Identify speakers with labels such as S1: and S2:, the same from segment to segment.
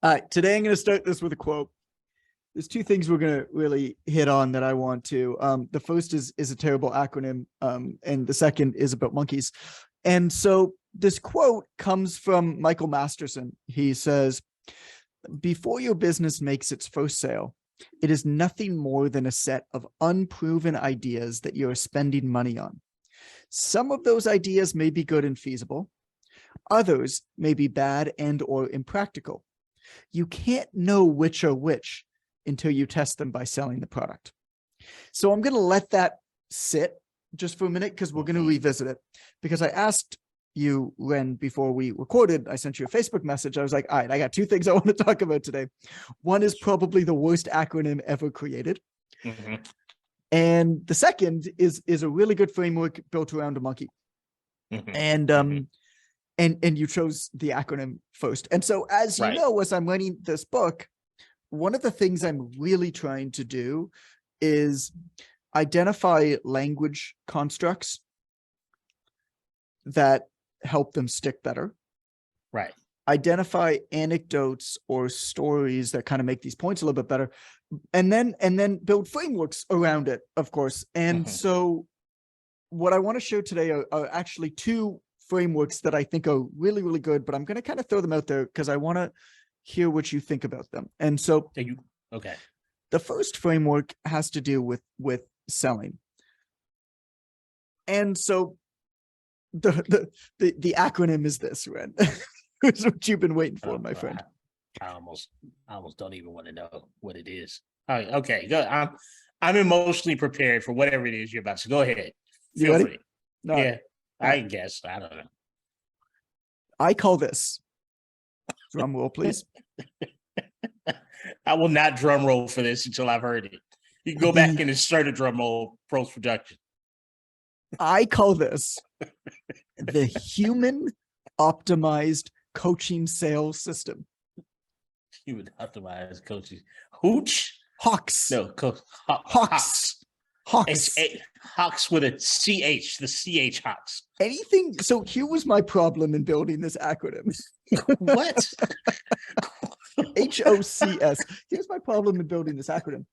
S1: All right, today I'm going to start this with a quote. There's two things we're going to really hit on that I want to. The first is a terrible acronym, and the second is about monkeys. And so this quote comes from Michael Masterson. He says, "Before your business makes its first sale, it is nothing more than a set of unproven ideas that you are spending money on. Some of those ideas may be good and feasible. Others may be bad and or impractical. You can't know which are which until you test them by selling the product." So I'm going to let that sit just for a minute because we're going to revisit it. Because I asked you when, before we recorded, I sent you a Facebook message. I was like, all right, I got two things I want to talk about today. One is probably the worst acronym ever created.
S2: Mm-hmm.
S1: And the second is a really good framework built around a monkey.
S2: Mm-hmm.
S1: And you chose the acronym first. And so, as you know, as I'm writing this book, one of the things I'm really trying to do is identify language constructs that help them stick better.
S2: Right.
S1: Identify anecdotes or stories that kind of make these points a little bit better, and then build frameworks around it, of course. And so what I want to show today are actually two frameworks that I think are really, really good, but I'm going to kind of throw them out there because I want to hear what you think about them. And so the first framework has to do with selling. And so the acronym is this, Ren. It's what you've been waiting for, my friend.
S2: I almost don't even want to know what it is. All right, okay, go. I'm emotionally prepared for whatever it is you're about to. Go ahead. Feel free. No, yeah, I guess. I don't know.
S1: I call this, drum roll, please.
S2: I will not drum roll for this until I've heard it. You can go back and insert a drum roll post-production.
S1: I call this the human optimized coaching sales system.
S2: Human optimized coaching. Hooch?
S1: HOCS.
S2: No,
S1: HOCS.
S2: HOCS. HOCS with a CH, the CH HOCS.
S1: Anything. So here was my problem in building this acronym.
S2: What?
S1: HOCS. Here's my problem in building this acronym.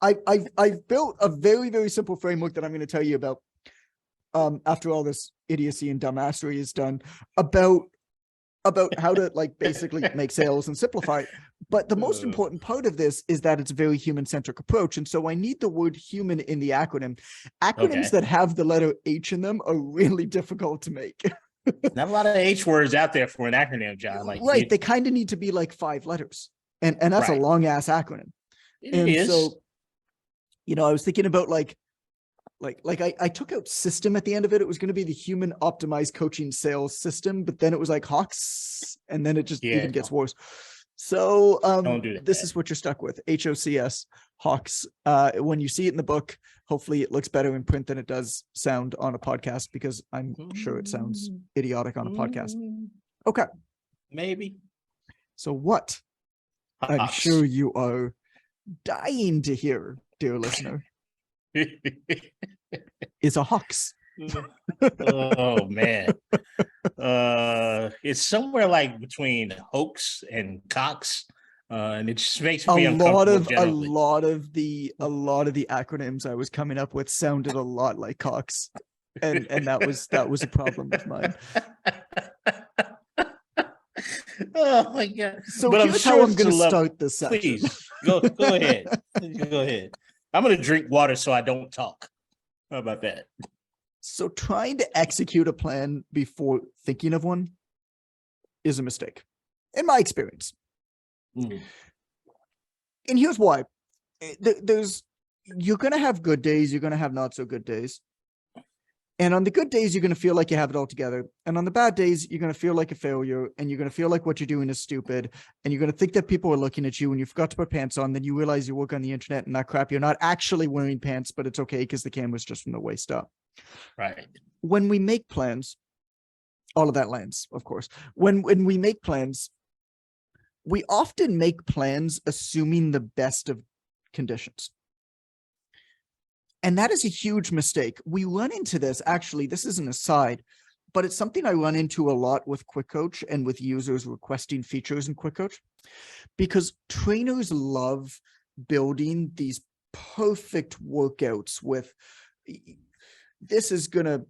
S1: I've built a very, very simple framework that I'm going to tell you about after all this idiocy and dumbassery is done about how to basically make sales and simplify it. But the most important part of this is that it's a very human-centric approach. And so I need the word human in the acronym. Acronyms that have the letter H in them are really difficult to make.
S2: Not a lot of H words out there for an acronym, John.
S1: They kind of need to be 5 letters. And that's a long ass acronym.
S2: It is.
S1: So, I was thinking about I took out system at the end of it. It was going to be the human optimized coaching sales system, but then it was HOCS, and then it just even gets worse. So
S2: don't do that.
S1: This is what you're stuck with. HOCS, HOCS. When you see it in the book, hopefully it looks better in print than it does sound on a podcast, because I'm sure it sounds idiotic on a podcast. Okay.
S2: Maybe.
S1: So what? HOCS. I'm sure you are dying to hear, dear listener. Is a HOCS.
S2: Oh man. It's somewhere between hoax and cox. And it just makes me uncomfortable.
S1: A lot of the acronyms I was coming up with sounded a lot like COX. And that was a problem of mine.
S2: Oh my god.
S1: So but here's how I'm gonna start this section.
S2: Please go ahead. Go ahead. I'm going to drink water so I don't talk. How about that?
S1: So trying to execute a plan before thinking of one is a mistake, in my experience. And here's why. You're going to have good days. You're going to have not so good days. And on the good days, you're going to feel like you have it all together. And on the bad days, you're going to feel like a failure, and you're going to feel like what you're doing is stupid. And you're going to think that people are looking at you and you forgot to put pants on. Then you realize you work on the internet and that crap. You're not actually wearing pants, but it's okay because the camera's just from the waist up.
S2: Right.
S1: When we make plans, all of that lands, of course. When we make plans, we often make plans assuming the best of conditions. And that is a huge mistake. We run into this, actually, this is an aside, but it's something I run into a lot with Quick Coach and with users requesting features in Quick Coach, because trainers love building these perfect workouts with, this is going to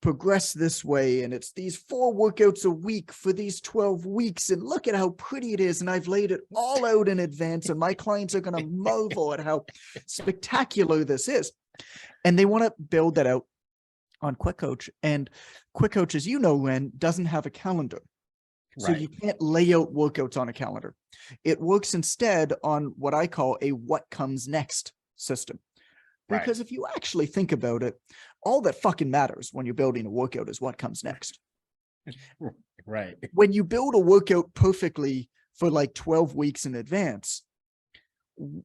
S1: progress this way, and it's these 4 workouts a week for these 12 weeks, and look at how pretty it is, and I've laid it all out in advance, and my clients are going to marvel at how spectacular this is. And they want to build that out on Quick Coach. And Quick Coach, as you know, Ren, doesn't have a calendar. So you can't lay out workouts on a calendar. It works instead on what I call a what comes next system. Because if you actually think about it, all that fucking matters when you're building a workout is what comes next.
S2: Right.
S1: When you build a workout perfectly for like 12 weeks in advance,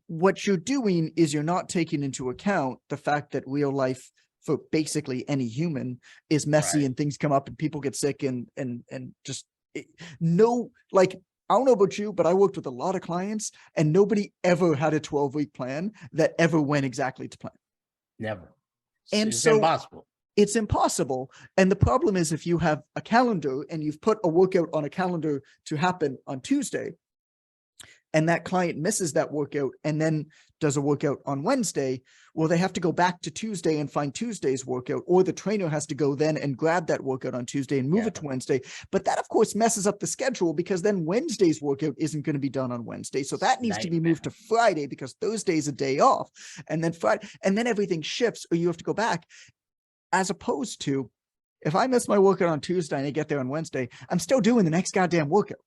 S1: what you're doing is you're not taking into account the fact that real life for basically any human is messy, and things come up and people get sick, and just no, like, I don't know about you, but I worked with a lot of clients and nobody ever had a 12-week plan that ever went exactly to plan.
S2: Never.
S1: And
S2: it's
S1: so
S2: impossible.
S1: It's impossible. And the problem is, if you have a calendar and you've put a workout on a calendar to happen on Tuesday, and that client misses that workout and then does a workout on Wednesday, well, they have to go back to Tuesday and find Tuesday's workout, or the trainer has to go then and grab that workout on Tuesday and move it to Wednesday. But that, of course, messes up the schedule, because then Wednesday's workout isn't going to be done on Wednesday. So that needs to be moved to Friday, because Thursday's a day off, and then Friday, and then everything shifts, or you have to go back. As opposed to, if I miss my workout on Tuesday and I get there on Wednesday, I'm still doing the next goddamn workout.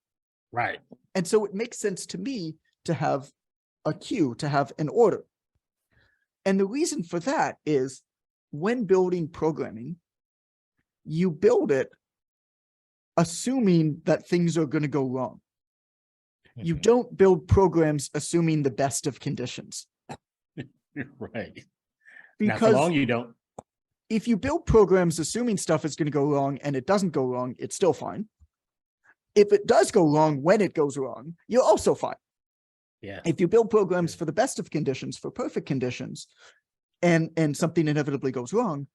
S2: Right.
S1: And so it makes sense to me to have a queue, to have an order. And the reason for that is, when building programming, you build it assuming that things are going to go wrong. You don't build programs assuming the best of conditions.
S2: Right.
S1: Because
S2: not for long, you don't.
S1: If you build programs assuming stuff is going to go wrong and it doesn't go wrong, it's still fine. If it does go wrong when it goes wrong, you're also fine.
S2: Yeah.
S1: If you build programs for the best of conditions, for perfect conditions, and something inevitably goes wrong,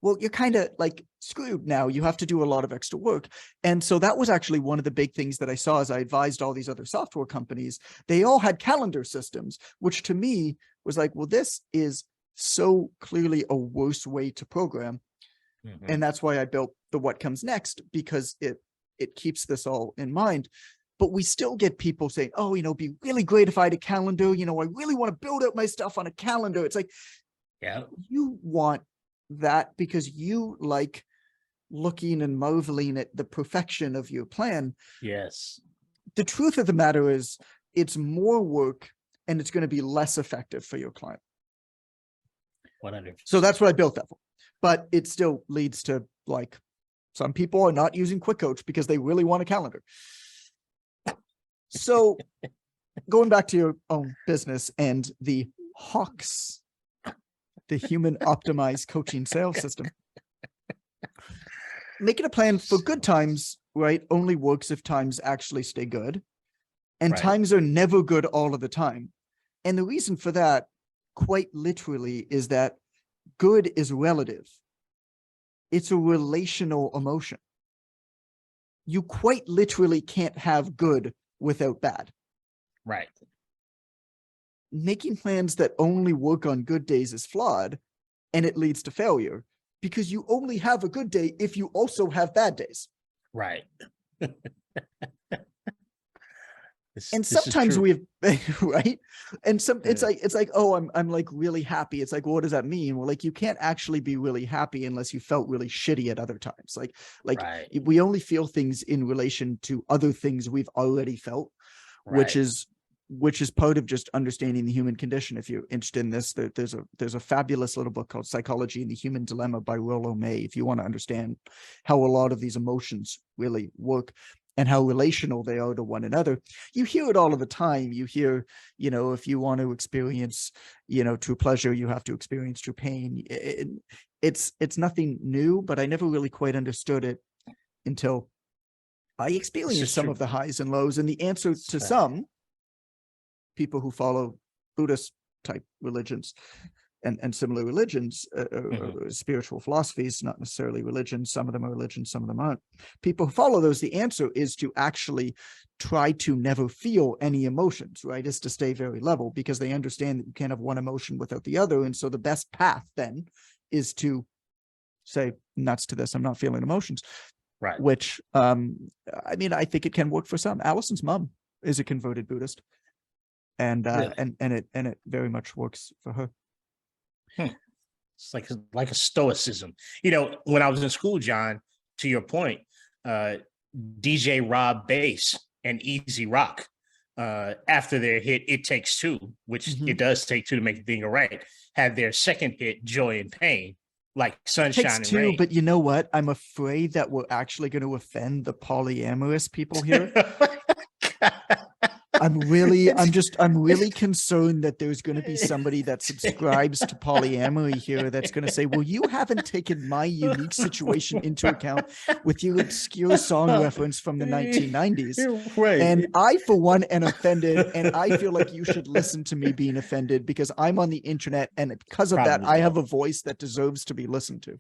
S1: well, you're kind of like screwed now. You have to do a lot of extra work. And so that was actually one of the big things that I saw as I advised all these other software companies. They all had calendar systems, which to me was like, well, this is so clearly a worse way to program. And that's why I built the what comes next, because it keeps this all in mind. But we still get people saying, oh, it'd be really great if I had a calendar. I really want to build out my stuff on a calendar. It's like,
S2: yeah,
S1: you want that because you like looking and marveling at the perfection of your plan.
S2: Yes.
S1: The truth of the matter is, it's more work and it's going to be less effective for your client.
S2: 100%.
S1: So that's what I built that for. But it still leads to, like, some people are not using Quick Coach because they really want a calendar. So going back to your own business and the HOCS, the Human Optimized Coaching Sales System, making a plan for good times, right, only works if times actually stay good. And times are never good all of the time. And the reason for that, quite literally, is that good is relative. It's a relational emotion. You quite literally can't have good without bad.
S2: Right.
S1: Making plans that only work on good days is flawed, and it leads to failure, because you only have a good day if you also have bad days.
S2: Right.
S1: And sometimes we have, right? And it's like, oh, I'm like really happy. It's like, well, what does that mean? Well, like, you can't actually be really happy unless you felt really shitty at other times. Like we only feel things in relation to other things we've already felt, which is part of just understanding the human condition. If you're interested in this, there's a fabulous little book called Psychology and the Human Dilemma by Rollo May, if you want to understand how a lot of these emotions really work and how relational they are to one another. You hear it all of the time. You hear, if you want to experience, true pleasure, you have to experience true pain. It's nothing new, but I never really quite understood it until I experienced some of the highs and lows. And the answer to some people who follow Buddhist type religions and similar religions,
S2: Mhm.
S1: spiritual philosophies, not necessarily religion. Some of them are religion, some of them aren't. People who follow those, the answer is to actually try to never feel any emotions, right? Is to stay very level, because they understand that you can't have one emotion without the other. And so the best path then is to say, nuts to this, I'm not feeling emotions.
S2: Right.
S1: Which, I mean, I think it can work for some. Allison's mom is a converted Buddhist, and
S2: Really?
S1: and it very much works for her.
S2: It's like a stoicism. You know, when I was in school, John, to your point, DJ Rob Bass and Easy Rock, after their hit "It Takes Two," which it does take two to make the thing go right, had their second hit "Joy and Pain," like sunshine and rain.
S1: But you know what? I'm afraid that we're actually going to offend the polyamorous people here. I'm really concerned that there's going to be somebody that subscribes to polyamory here that's going to say, well, you haven't taken my unique situation into account with your obscure song reference from the 1990s.
S2: Right.
S1: And I, for one, am offended, and I feel like you should listen to me being offended, because I'm on the internet, and because of that, I have a voice that deserves to be listened to.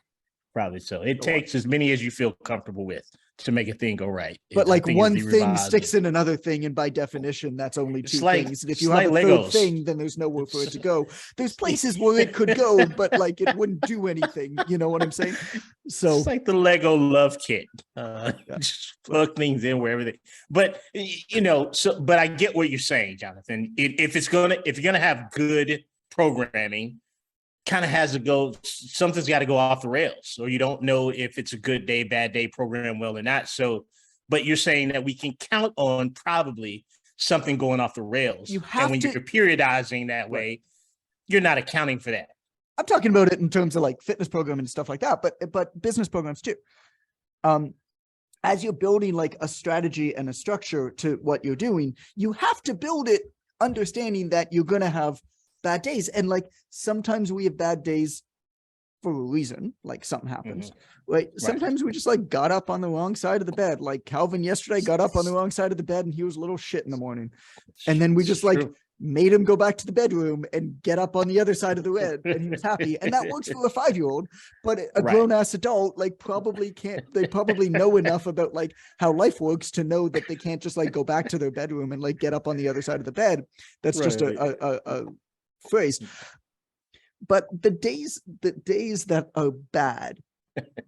S2: Probably so. It takes as many as you feel comfortable with to make a thing go right.
S1: But like one thing sticks in another thing, and by definition, that's only two things. And if you have a third thing, then there's nowhere for it to go. There's places where it could go, but like it wouldn't do anything. You know what I'm saying? So
S2: it's like the Lego love kit. Just plug things in wherever they. But you know, but I get what you're saying, Jonathan. If you're gonna have good programming, kind of has to go, something's got to go off the rails, or you don't know if it's a good day, bad day, program well or not. So, but you're saying that we can count on probably something going off the rails.
S1: You have
S2: and when you're periodizing that way, you're not accounting for that.
S1: I'm talking about it in terms of like fitness program and stuff like that, but business programs too. As you're building like a strategy and a structure to what you're doing, you have to build it understanding that you're going to have bad days. And like sometimes we have bad days for a reason, like something happens, right? Sometimes we just like got up on the wrong side of the bed. Like Calvin yesterday got up on the wrong side of the bed, and he was a little shit in the morning. And then we just like made him go back to the bedroom and get up on the other side of the bed, and he was happy. And that works for a 5-year-old, but a grown-ass adult like probably can't. They probably know enough about like how life works to know that they can't just like go back to their bedroom and like get up on the other side of the bed. That's just a phrase. But the days that are bad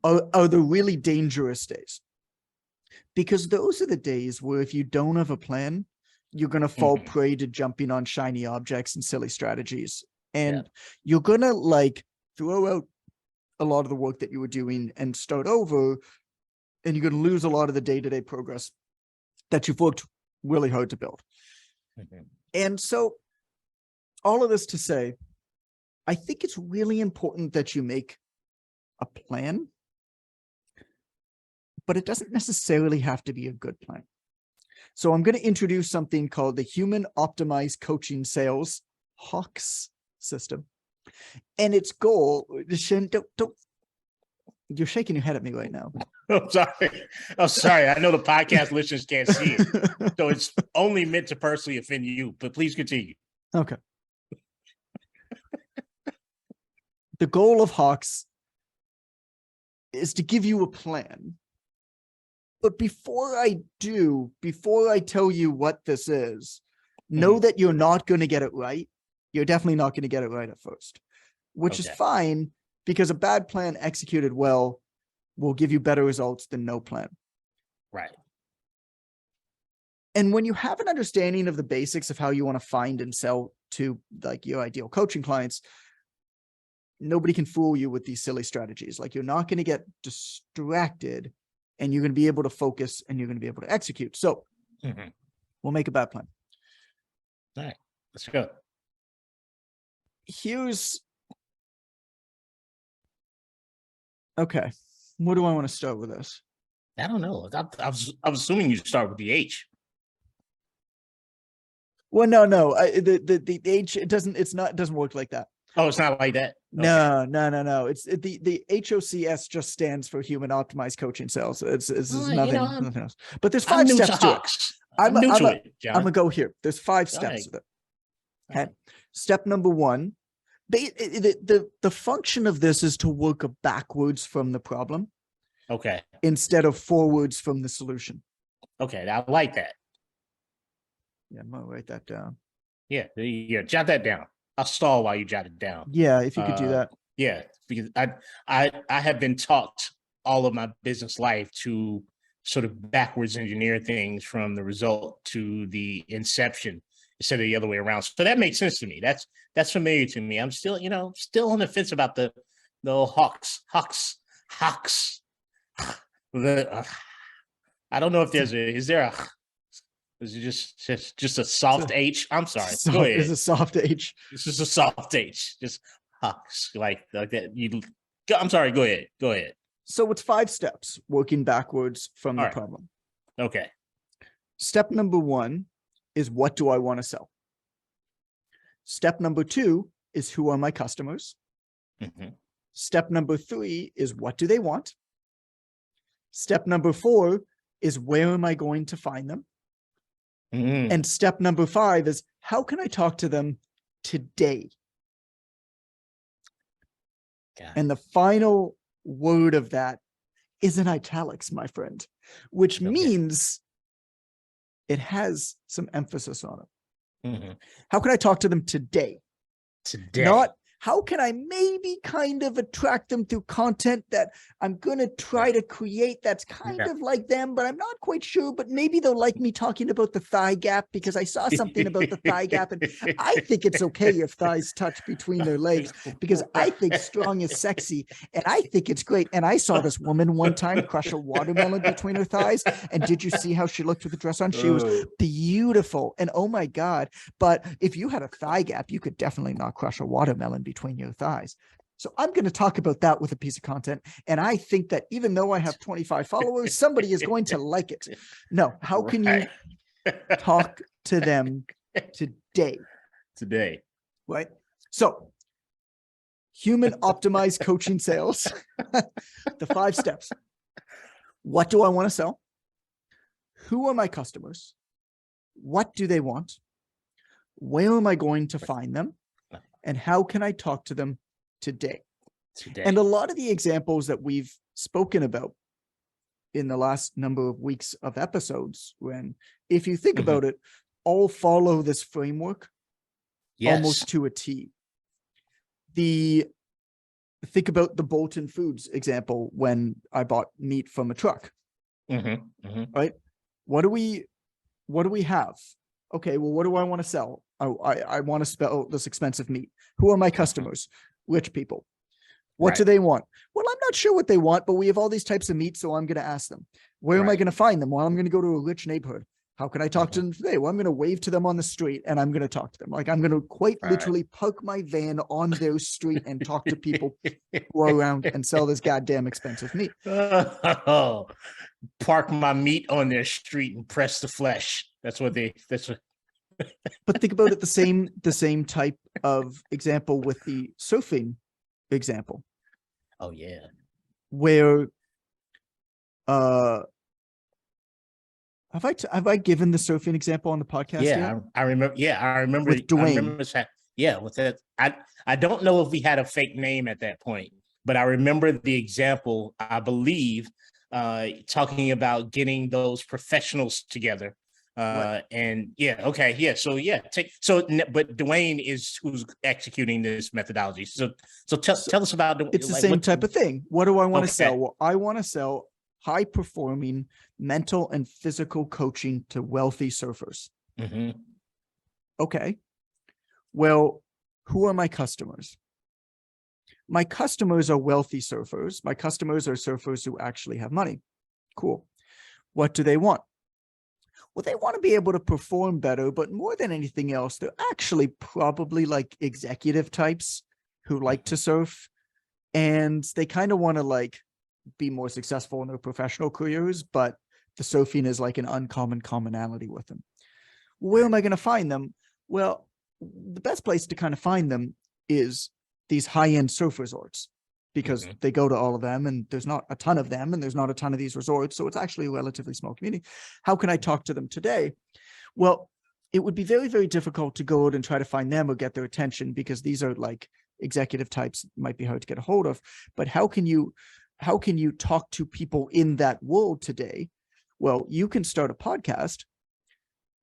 S1: are the really dangerous days, because those are the days where if you don't have a plan, you're going to fall prey to jumping on shiny objects and silly strategies, and you're going to like throw out a lot of the work that you were doing and start over, and you're going to lose a lot of the day-to-day progress that you've worked really hard to build. And so all of this to say, I think it's really important that you make a plan, but it doesn't necessarily have to be a good plan. So I'm going to introduce something called the Human Optimized Coaching Sales HOCS System. And its goal, don't you're shaking your head at me right now.
S2: I'm sorry. I know the podcast listeners can't see it. So it's only meant to personally offend you, but please continue.
S1: Okay. The goal of HOCS is to give you a plan. But before I tell you what this is, know that you're not going to get it right. You're definitely not going to get it right at first, which is fine, because a bad plan executed well will give you better results than no plan.
S2: Right.
S1: And when you have an understanding of the basics of how you want to find and sell to like your ideal coaching clients, nobody can fool you with these silly strategies. Like you're not going to get distracted, and you're going to be able to focus, and you're going to be able to execute. So we'll make a bad plan.
S2: All right, let's go.
S1: Okay. Where do I want to start with this?
S2: I don't know. I was assuming you start with the H.
S1: Well, no. The H, it doesn't work like that.
S2: Oh, it's not like that.
S1: No. It's the HOCS just stands for Human Optimized Coaching Sales. It's nothing else. But there's 5 steps to it. I'm gonna go here. There's 5 steps of it. Okay. Step number 1, The function of this is to work backwards from the problem.
S2: Okay.
S1: Instead of forwards from the solution.
S2: Okay, I like that.
S1: Yeah, I'm gonna write that down.
S2: Yeah, jot that down. I'll stall while you jot it down.
S1: Yeah, if you could do that.
S2: Yeah, because I have been taught all of my business life to sort of backwards engineer things from the result to the inception instead of the other way around. So that makes sense to me. That's familiar to me. I'm still, still on the fence about the HOCS. I don't know if is it just a soft H? I'm sorry. Go ahead.
S1: It's a soft H.
S2: It's just a soft H. Just HOCS like that. I'm sorry. Go ahead.
S1: So it's 5 steps working backwards from the problem.
S2: Okay.
S1: Step number 1 is, what do I want to sell? Step number 2 is, who are my customers?
S2: Mm-hmm.
S1: Step number 3 is, what do they want? Step number 4 is, where am I going to find them?
S2: Mm-hmm.
S1: And step number 5 is, how can I talk to them today? And the final word of that is in italics, my friend, which means it has some emphasis on it.
S2: Mm-hmm.
S1: How can I talk to them today? Not how can I maybe kind of attract them through content that I'm going to try to create that's kind of like them, but I'm not quite sure, but maybe they'll like me talking about the thigh gap because I saw something about the thigh gap. And I think it's okay if thighs touch between their legs because I think strong is sexy and I think it's great. And I saw this woman one time crush a watermelon between her thighs. And did you see how she looked with the dress on? She was beautiful. And oh my God. But if you had a thigh gap, you could definitely not crush a watermelon between your thighs. So I'm going to talk about that with a piece of content. And I think that even though I have 25 followers, somebody is going to like it. No, how can you talk to them today? Right? So human optimized coaching sales, the 5 steps. What do I want to sell? Who are my customers? What do they want? Where am I going to find them? And how can I talk to them today? And a lot of the examples that we've spoken about in the last number of weeks of episodes, when, if you think about it, all follow this framework almost to a T. Think about the Bolton Foods example when I bought meat from a truck, right? What do we have? Okay, well, what do I want to sell? I want to sell this expensive meat. Who are my customers? Rich people. What do they want? Well, I'm not sure what they want, but we have all these types of meat, so I'm going to ask them. Where am I going to find them? Well, I'm going to go to a rich neighborhood. How can I talk to them today? Well, I'm going to wave to them on the street and I'm going to talk to them. Like I'm going to quite literally park my van on their street and talk to people who are around and sell this goddamn expensive meat.
S2: Park my meat on their street and press the flesh. That's what.
S1: But think about it, the same type of example with the surfing example.
S2: Oh yeah.
S1: Where have I given the surfing example on the podcast?
S2: Yeah, I remember. Yeah, I remember
S1: with Dwayne.
S2: With that. I don't know if we had a fake name at that point, but I remember the example, I believe, talking about getting those professionals together. And but Dwayne is who's executing this methodology. So tell us about
S1: it's the same type of thing. What do I want to sell? Well, I want to sell high performing mental and physical coaching to wealthy surfers. Okay. Well, who are my customers? My customers are wealthy surfers. My customers are surfers who actually have money. Cool. What do they want? Well, they want to be able to perform better, but more than anything else, they're actually probably like executive types who like to surf, and they kind of want to like be more successful in their professional careers, but the surfing is like an uncommon commonality with them. Where am I going to find them? Well, the best place to kind of find them is these high-end surf resorts, because they go to all of them and there's not a ton of them and there's not a ton of these resorts. So it's actually a relatively small community. How can I talk to them today? Well, it would be very, very difficult to go out and try to find them or get their attention, because these are like executive types might be hard to get a hold of, but how can you talk to people in that world today? Well, you can start a podcast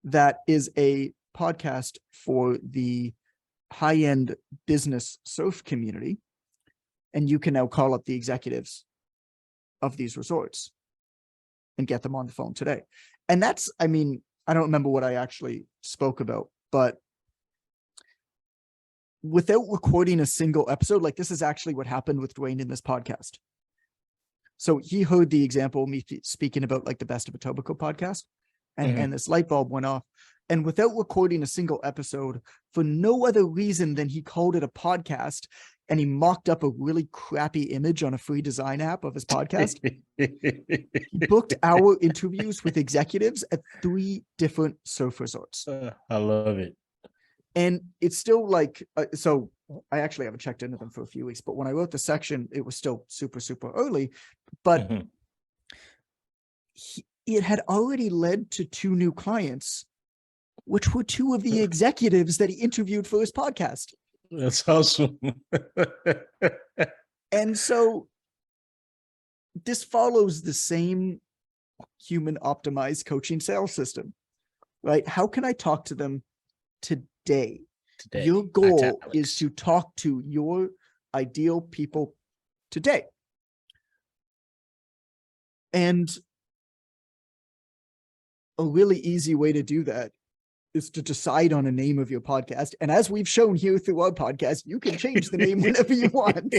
S1: that is a podcast for the high-end business surf community, and you can now call up the executives of these resorts and get them on the phone today. And that's, I mean, I don't remember what I actually spoke about, but without recording a single episode, like this is actually what happened with Dwayne in this podcast. So he heard the example of me speaking about like the Best of Etobicoke podcast, and this light bulb went off. And without recording a single episode, for no other reason than he called it a podcast, and he mocked up a really crappy image on a free design app of his podcast. He booked our interviews with executives at 3 different surf resorts.
S2: I love it.
S1: And it's still like, so I actually haven't checked into them for a few weeks, but when I wrote the section, it was still super, super early, but it had already led to 2 new clients, which were 2 of the executives that he interviewed for his podcast.
S2: That's awesome.
S1: And so this follows the same human optimized coaching sales system, right? How can I talk to them today? Your goal is to talk to your ideal people today. And a really easy way to do that is to decide on a name of your podcast. And as we've shown here through our podcast, you can change the name whenever you want.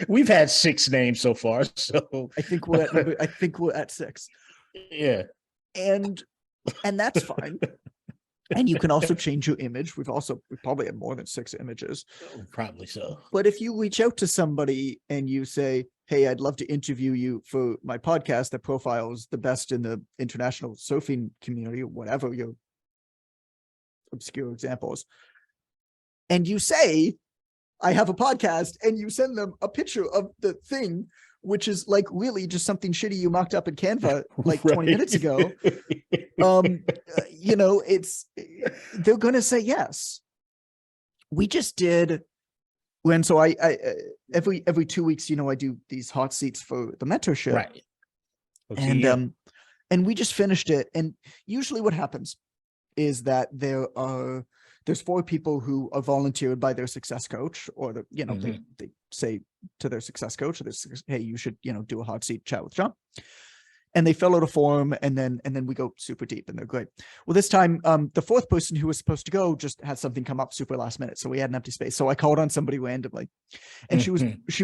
S2: We've had 6 names so far, so
S1: I think we're at 6.
S2: Yeah.
S1: And that's fine. And you can also change your image. We probably have more than 6 images.
S2: Probably so.
S1: But if you reach out to somebody and you say, hey, I'd love to interview you for my podcast that profiles the best in the international surfing community, or whatever your obscure examples, and you say, I have a podcast, and you send them a picture of the thing, which is like really just something shitty you mocked up in Canva like 20 minutes ago, they're going to say yes. We just did when, so I every 2 weeks, I do these hot seats for the mentorship.
S2: Right. Okay,
S1: and we just finished it. And usually what happens is that there's 4 people who are volunteered by their success coach, or they say to their success coach, hey, you should, do a hot seat chat with John. And they fill out a form, and then we go super deep, and they're great. Well, this time, the 4th person who was supposed to go just had something come up super last minute. So we had an empty space. So I called on somebody randomly, and she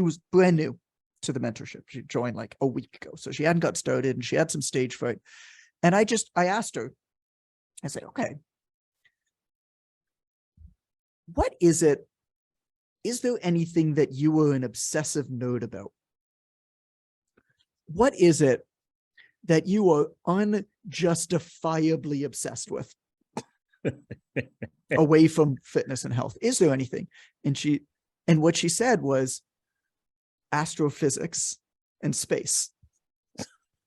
S1: was brand new to the mentorship. She joined like a week ago. So she hadn't got started, and she had some stage fright. And I asked her, I said, okay, what is it? Is there anything that you were an obsessive nerd about? What is it that you are unjustifiably obsessed with away from fitness and health? Is there anything? And what she said was astrophysics and space.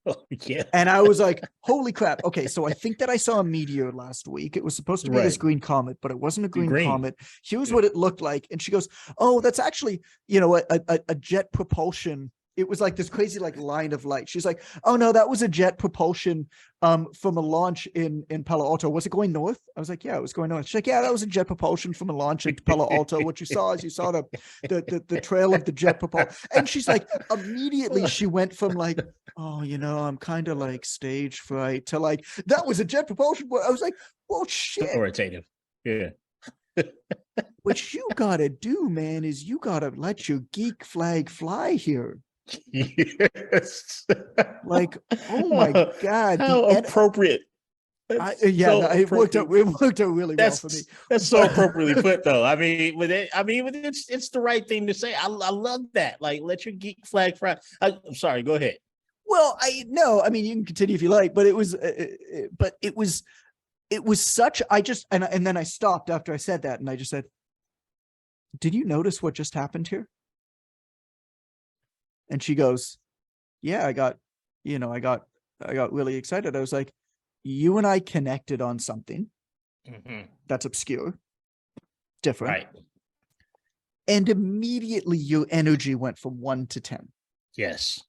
S2: Oh, yeah.
S1: And I was like, holy crap. Okay, so I think that I saw a meteor last week. It was supposed to be this green comet, but it wasn't a green comet. Here's what it looked like. And she goes, oh, that's actually, a jet propulsion. It was like this crazy line of light. She's like, oh no, that was a jet propulsion from a launch in Palo Alto. Was it going north? I was like, yeah, it was going north. She's like, yeah, that was a jet propulsion from a launch in Palo Alto. What you saw is the trail of the jet propulsion. And she's like, immediately she went from oh, I'm kind of stage fright to that was a jet propulsion. I was like, well, shit.
S2: Authoritative. Yeah.
S1: What you gotta do, man, is you gotta let your geek flag fly here.
S2: Yes.
S1: Oh my God.
S2: How appropriate.
S1: It worked out really well for me.
S2: That's so appropriately put, though. It's the right thing to say. I love that. Let your geek flag fly. I'm sorry. Go ahead.
S1: Well, you can continue if you like, but it was such. And then I stopped after I said that, and I just said, "Did you notice what just happened here?" And she goes, yeah, I got really excited. I was like, you and I connected on something that's obscure, different.
S2: Right.
S1: And immediately your energy went from 1 to 10.
S2: Yes.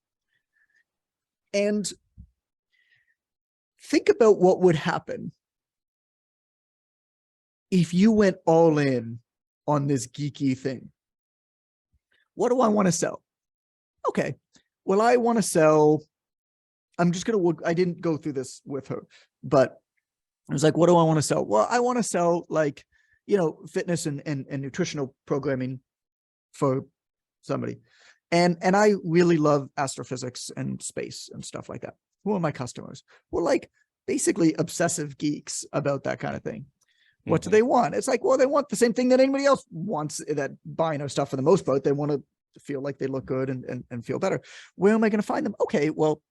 S1: And think about what would happen if you went all in on this geeky thing. What do I want to sell? Okay, well, I want to sell, I'm just going to work, I didn't go through this with her, but I was like, what do I want to sell? Well, I want to sell like, fitness and nutritional programming for somebody. And I really love astrophysics and space and stuff like that. Who are my customers? Well, like basically obsessive geeks about that kind of thing. What do they want? It's like, well, they want the same thing that anybody else wants that buying our stuff for the most part. They want to feel like they look good and feel better. Where am I going to find them? Okay, well,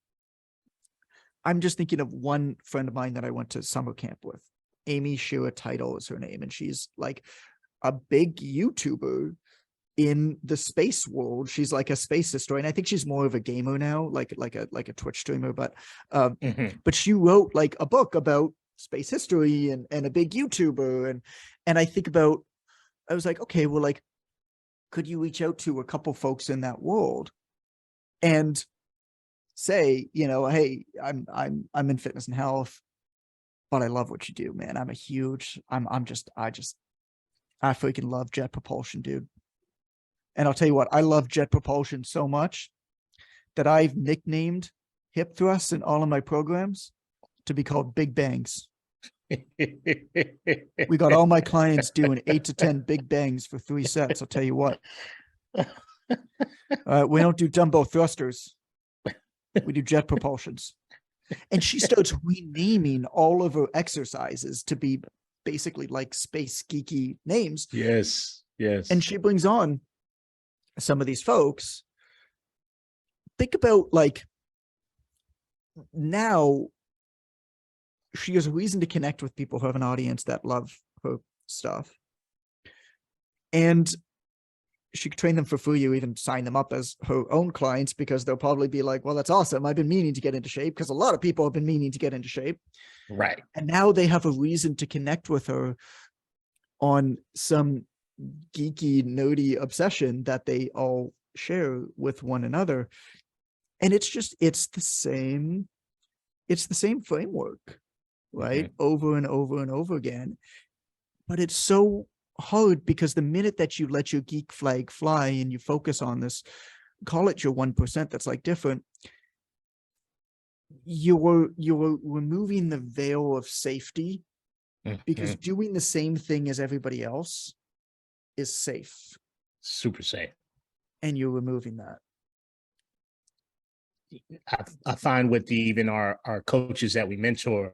S1: I'm just thinking of one friend of mine that I went to summer camp with. Amy Shira Title is her name. And she's like a big YouTuber in the space world. She's like a space historian. I think she's more of a gamer now, like a Twitch streamer, but she wrote like a book about space history and a big YouTuber. And I was like, okay, well, like, could you reach out to a couple folks in that world and say, hey, I'm in fitness and health, but I love what you do, man. I freaking love jet propulsion, dude. And I'll tell you what, I love jet propulsion so much that I've nicknamed hip thrusts in all of my programs to be called Big Bangs. We got all my clients doing 8 to 10 big bangs for 3 sets. I'll tell you what. We don't do dumbbell thrusters. We do jet propulsions. And she starts renaming all of her exercises to be basically like space geeky names.
S2: Yes.
S1: And she brings on some of these folks. Think about like now she has a reason to connect with people who have an audience that love her stuff. And she could train them for free or even sign them up as her own clients, because they'll probably be like, well, that's awesome. I've been meaning to get into shape, because a lot of people have been meaning to get into shape.
S2: Right.
S1: And now they have a reason to connect with her on some geeky, nerdy obsession that they all share with one another. And it's the same framework, right? Over and over and over again. But it's so hard because the minute that you let your geek flag fly and you focus on this, call it your 1% that's like different, you're removing the veil of safety, because doing the same thing as everybody else is safe.
S2: Super safe. And
S1: you're removing that.
S2: I find with even our coaches that we mentor,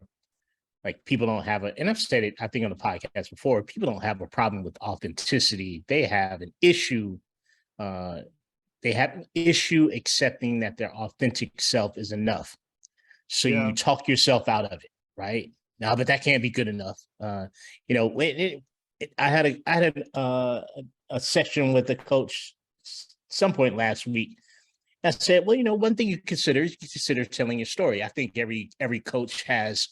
S2: like people don't have and I've said it, I think on the podcast before, people don't have a problem with authenticity. They have an issue. They have an issue accepting that their authentic self is enough. So you talk yourself out of it, right? No, but that can't be good enough. I had a session with a coach some point last week. I said, well, one thing you consider telling your story. I think every coach has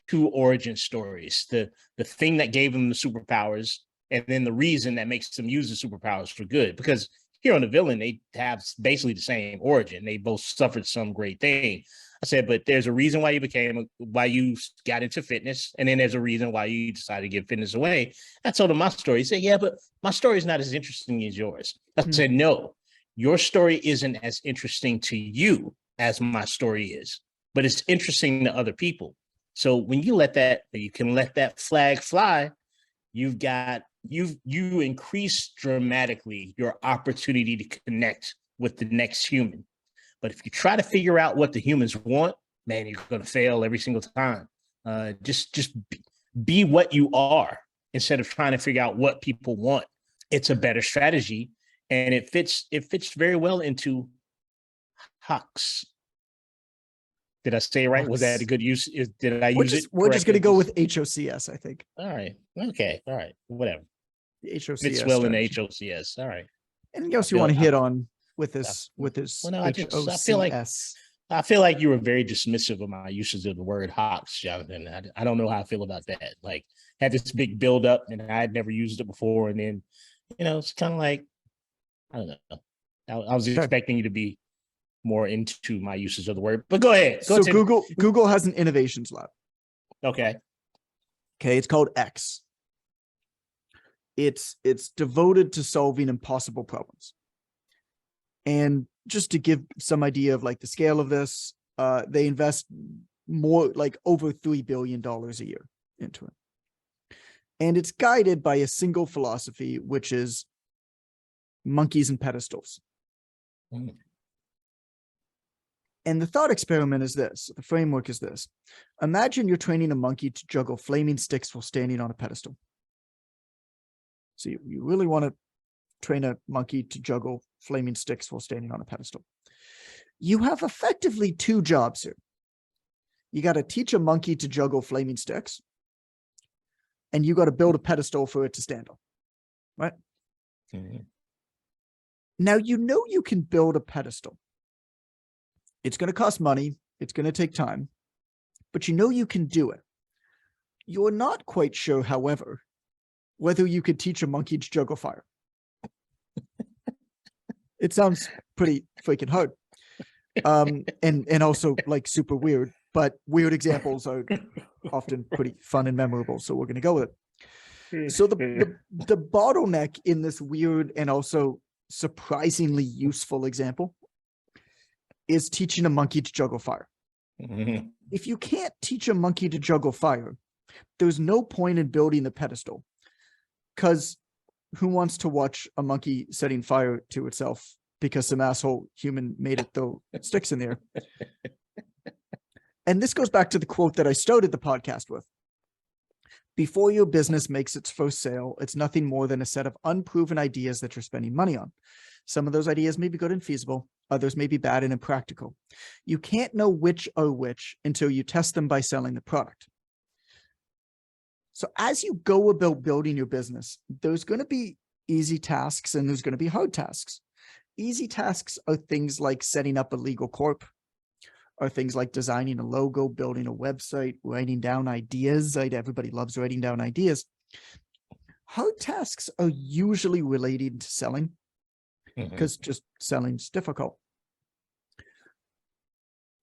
S2: 2 origin stories: the thing that gave them the superpowers, and then the reason that makes them use the superpowers for good. Because here on The Villain, they have basically the same origin. They both suffered some great thing. I said, but there's a reason why you got into fitness, and then there's a reason why you decided to give fitness away. I told him my story. He said, yeah, but my story is not as interesting as yours. I said, no, your story isn't as interesting to you as my story is, but it's interesting to other people. So when you can let that flag fly, you increase dramatically your opportunity to connect with the next human. But if you try to figure out what the humans want, man, you're going to fail every single time. Just be what you are instead of trying to figure out what people want. It's a better strategy, and it fits very well into HOCS. Did I say it right? Was that a good use? Did I use it?
S1: We're just going to go with HOCS, I think.
S2: All right. Okay. All right. Whatever.
S1: The HOCS
S2: fits well in HOCS. All right.
S1: Anything else you want to hit on with this? Well, no,
S2: I feel like you were very dismissive of my usage of the word HOCS, Jonathan. I don't know how I feel about that. Like, had this big build up, and I had never used it before, and then, it's kind of like, I don't know. I was expecting you to be more into my usage of the word, but go ahead.
S1: So Google has an innovations lab.
S2: Okay.
S1: Okay, it's called X. It's devoted to solving impossible problems. And just to give some idea of like the scale of this, they invest more like over $3 billion a year into it. And it's guided by a single philosophy, which is monkeys and pedestals.
S2: Mm.
S1: And the thought experiment is this, the framework is this. Imagine you're training a monkey to juggle flaming sticks while standing on a pedestal. So you really want to train a monkey to juggle flaming sticks while standing on a pedestal. You have effectively two jobs here. You got to teach a monkey to juggle flaming sticks, and you got to build a pedestal for it to stand on, right?
S2: Mm-hmm.
S1: Now, you know you can build a pedestal. It's going to cost money. It's going to take time, but you know you can do it. You're not quite sure, however, whether you could teach a monkey to juggle fire. It sounds pretty freaking hard. And also like super weird, but weird examples are often pretty fun and memorable. So we're going to go with it. So the bottleneck in this weird and also surprisingly useful example is teaching a monkey to juggle fire.
S2: Mm-hmm.
S1: If you can't teach a monkey to juggle fire, there's no point in building the pedestal, because who wants to watch a monkey setting fire to itself because some asshole human made it throw sticks in there? And this goes back to the quote that I started the podcast with. Before your business makes its first sale, it's nothing more than a set of unproven ideas that you're spending money on. Some of those ideas may be good and feasible. Others may be bad and impractical. You can't know which are which until you test them by selling the product. So as you go about building your business, there's going to be easy tasks and there's going to be hard tasks. Easy tasks are things like setting up a legal corp, are things like designing a logo, building a website, writing down ideas. Right? Everybody loves writing down ideas. Hard tasks are usually related to selling, because just selling is difficult.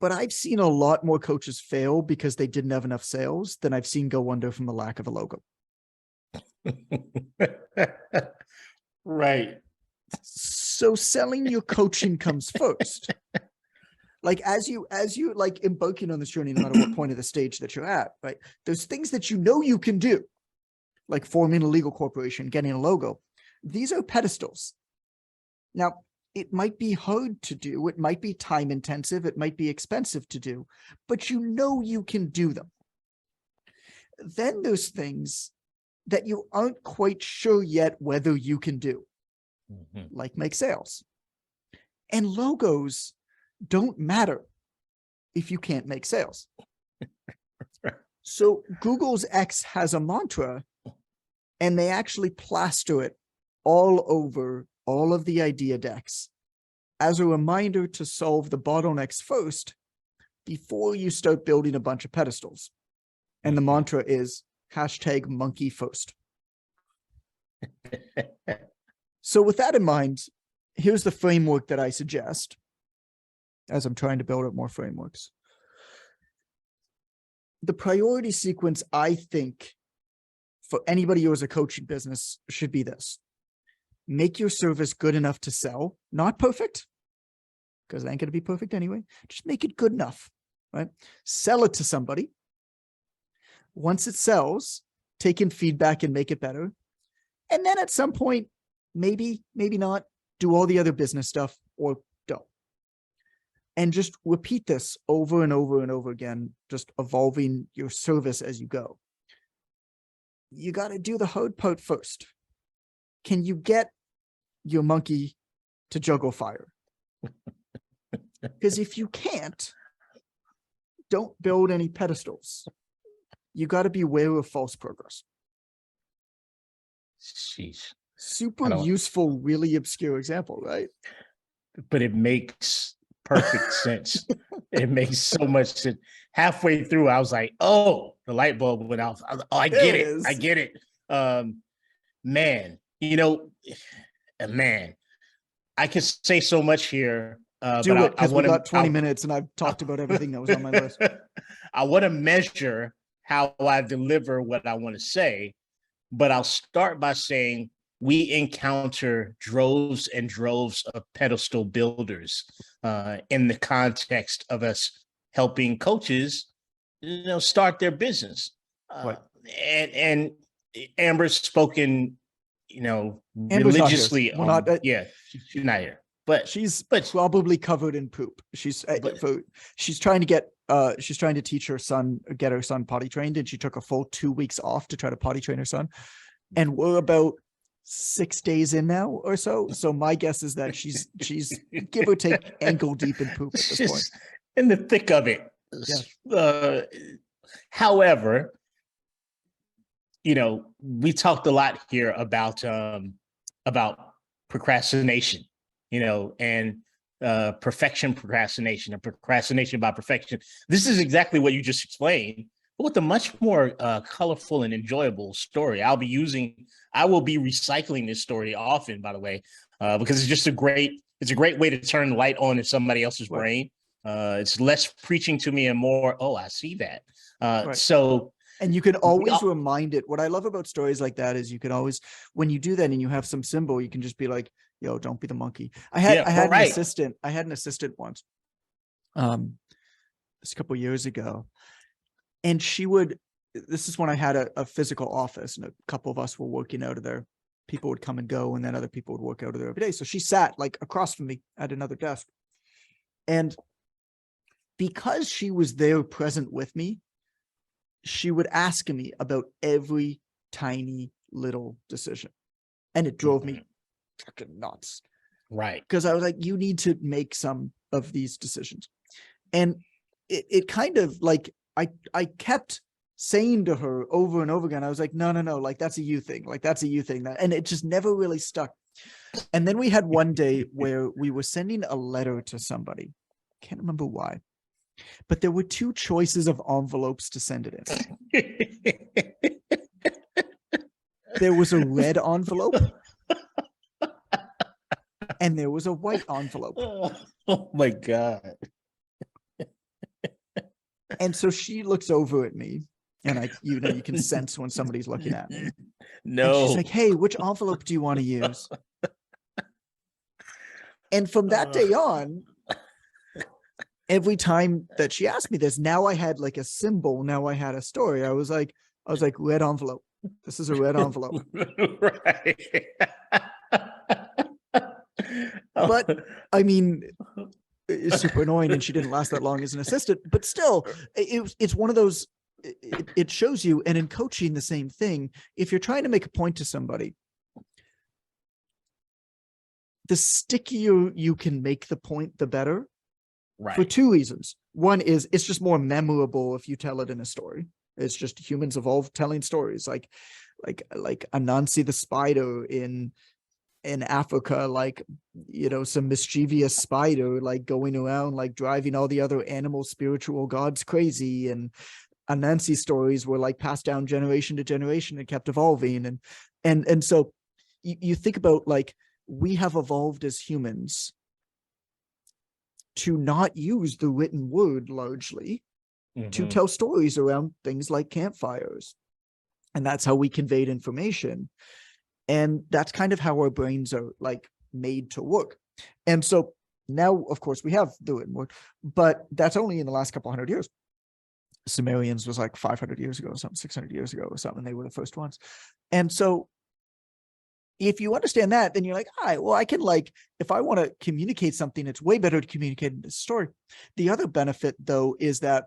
S1: But I've seen a lot more coaches fail because they didn't have enough sales than I've seen go under from the lack of a logo.
S2: Right.
S1: So selling your coaching comes first. Like as you like embarking on this journey, no matter what point of the stage that you're at, right? There's things that you know you can do, like forming a legal corporation, getting a logo. These are pedestals. Now, it might be hard to do. It might be time intensive. It might be expensive to do, but you know you can do them. Then there's things that you aren't quite sure yet whether you can do, like make sales. And logos don't matter if you can't make sales. So Google's X has a mantra, and they actually plaster it all over all of the idea decks as a reminder to solve the bottlenecks first before you start building a bunch of pedestals. And the mantra is #monkey first. So with that in mind, here's the framework that I suggest as I'm trying to build up more frameworks. The priority sequence, I think, for anybody who has a coaching business should be this. Make your service good enough to sell, not perfect, because it ain't going to be perfect anyway. Just make it good enough, right? Sell it to somebody. Once it sells, take in feedback and make it better. And then at some point, maybe not, do all the other business stuff or don't. And just repeat this over and over and over again, just evolving your service as you go. You got to do the hard part first. Can you get your monkey to juggle fire? Because if you can't, don't build any pedestals. You got to be aware of false progress.
S2: Sheesh.
S1: Super useful, really obscure example, right?
S2: But it makes perfect sense. It makes so much sense. Halfway through, I was like, oh, the light bulb went off. I get it. I get it. Man, I can say so much here,
S1: Do
S2: but
S1: it, because we got 20
S2: I,
S1: minutes and I've talked about everything that was on my list.
S2: I want to measure how I deliver what I want to say, but I'll start by saying we encounter droves and droves of pedestal builders in the context of us helping coaches, start their business.
S1: Right.
S2: And Amber's spoken,
S1: Amber's not here.
S2: religiously
S1: We're
S2: on.
S1: not,
S2: Yeah, she's not here, but
S1: she's probably covered in poop. She's trying to teach her son, get her son potty trained, and she took a full 2 weeks off to try to potty train her son. And we're about 6 days in now or so. So my guess is that she's give or take ankle deep in poop at this point.
S2: In the thick of it. Yeah. However, we talked a lot here about procrastination, and procrastination by perfection. This is exactly what you just explained, but with a much more colorful and enjoyable story. I will be recycling this story often, by the way, because it's just a great way to turn light on in somebody else's brain. It's less preaching to me and more, oh, I see that. So,
S1: and you can always remind it. What I love about stories like that is you can always, when you do that and you have some symbol, you can just be like, yo, don't be the monkey. I had an assistant once, this a couple of years ago, and this is when I had a physical office and a couple of us were working out of there. People would come and go, and then other people would work out of there every day. So she sat like across from me at another desk. And because she was there present with me, she would ask me about every tiny little decision. And it drove me fucking nuts.
S2: Right.
S1: Because I was like, you need to make some of these decisions. And it kind of like, I kept saying to her over and over again, I was like, no, like that's a you thing. Like that's a you thing. And it just never really stuck. And then we had one day where we were sending a letter to somebody. Can't remember why. But there were 2 choices of envelopes to send it in. There was a red envelope and there was a white envelope.
S2: Oh my God.
S1: And so she looks over at me, and you can sense when somebody's looking at me.
S2: No.
S1: And she's like, hey, which envelope do you want to use? And from that day on, every time that she asked me this, now I had like a symbol. Now I had a story. I was like, red envelope. This is a red envelope.
S2: Right.
S1: But I mean, it's super annoying, and she didn't last that long as an assistant, but still it's one of those, it shows you. And in coaching, the same thing. If you're trying to make a point to somebody, the stickier you can make the point, the better. Right. For 2 reasons. One is it's just more memorable if you tell it in a story. It's just humans evolved telling stories, like Anansi the spider in Africa, like, some mischievous spider, like going around, like driving all the other animal spiritual gods crazy. And Anansi stories were like passed down generation to generation and kept evolving. And so you think about, like, we have evolved as humans to not use the written word largely, to tell stories around things like campfires. And that's how we conveyed information. And that's kind of how our brains are like made to work. And so now, of course, we have the written word, but that's only in the last couple 100 years. Sumerians was like 500 years ago or something, 600 years ago or something. They were the first ones. And so if you understand that, then you're like, all right, well, I can, like, if I want to communicate something, it's way better to communicate in this story. The other benefit, though, is that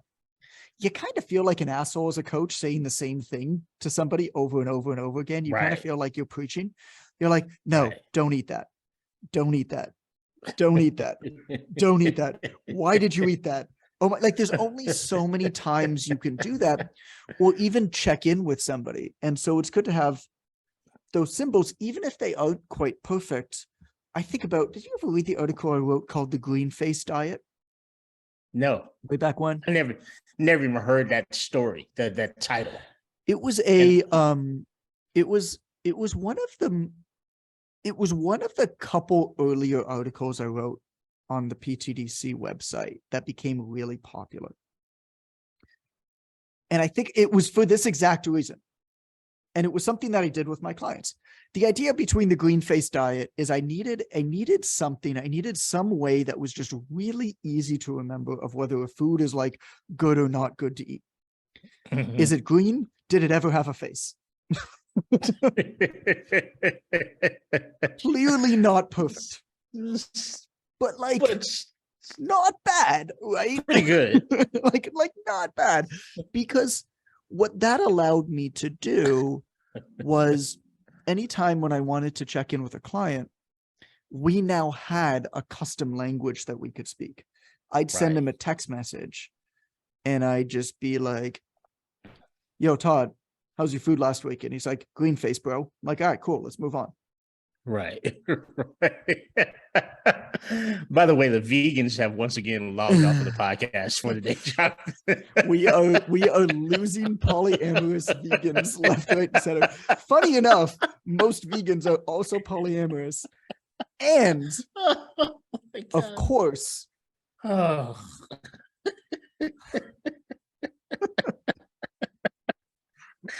S1: you kind of feel like an asshole as a coach saying the same thing to somebody over and over and over again. You kind of feel like you're preaching. You're like, no, don't eat that. Don't eat that. Don't eat that. Don't eat that. Why did you eat that? Oh my, like, there's only so many times you can do that, or even check in with somebody. And so it's good to have those symbols, even if they aren't quite perfect. I think about, did you ever read the article I wrote called The Green Face Diet?
S2: No.
S1: Way back when?
S2: I never even heard that story, that title.
S1: It was a, it was one of them. it was one of the couple earlier articles I wrote on the PTDC website that became really popular. And I think it was for this exact reason. And it was something that I did with my clients. The idea between the green face diet is I needed some way that was just really easy to remember of whether a food is like good or not good to eat.
S2: Mhm.
S1: Is it green? Did it ever have a face? Clearly not perfect, but like
S2: But it's
S1: not bad, right?
S2: pretty good.
S1: like not bad, because what that allowed me to do was anytime when I wanted to check in with a client, we now had a custom language that we could speak. I'd send
S2: Right.
S1: him a text message and I'd just be like, yo, Todd, how's your food last week? And he's like, green face, bro. I'm like, all right, cool. Let's move on.
S2: Right. By the way, the vegans have once again logged off of the podcast for the day.
S1: we are losing polyamorous vegans left, right, and center. Funny enough, most vegans are also polyamorous. And
S2: Oh,
S1: of course,
S2: oh.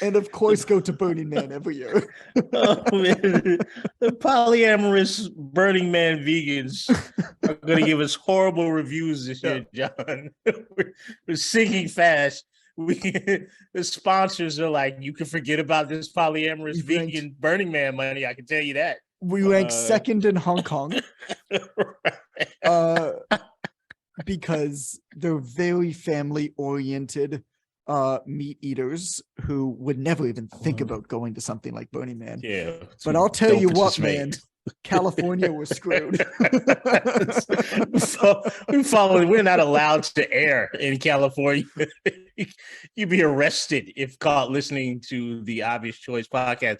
S1: and of course go to Burning Man every year.
S2: Oh, man. The polyamorous Burning Man vegans are going to give us horrible reviews this year, John. We're sinking fast. The sponsors are like, you can forget about this polyamorous vegan Burning Man money. I can tell you that.
S1: We ranked second in Hong Kong. Because they're very family oriented meat eaters who would never even think about going to something like Burning Man.
S2: Yeah,
S1: but I'll tell you what, man, California was screwed.
S2: So we're not allowed to air in California. You'd be arrested if caught listening to the Obvious Choice podcast.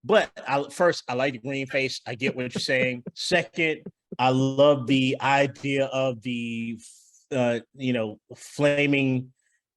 S2: But first, I like the green face. I get what you're saying. Second, I love the idea of the, flaming.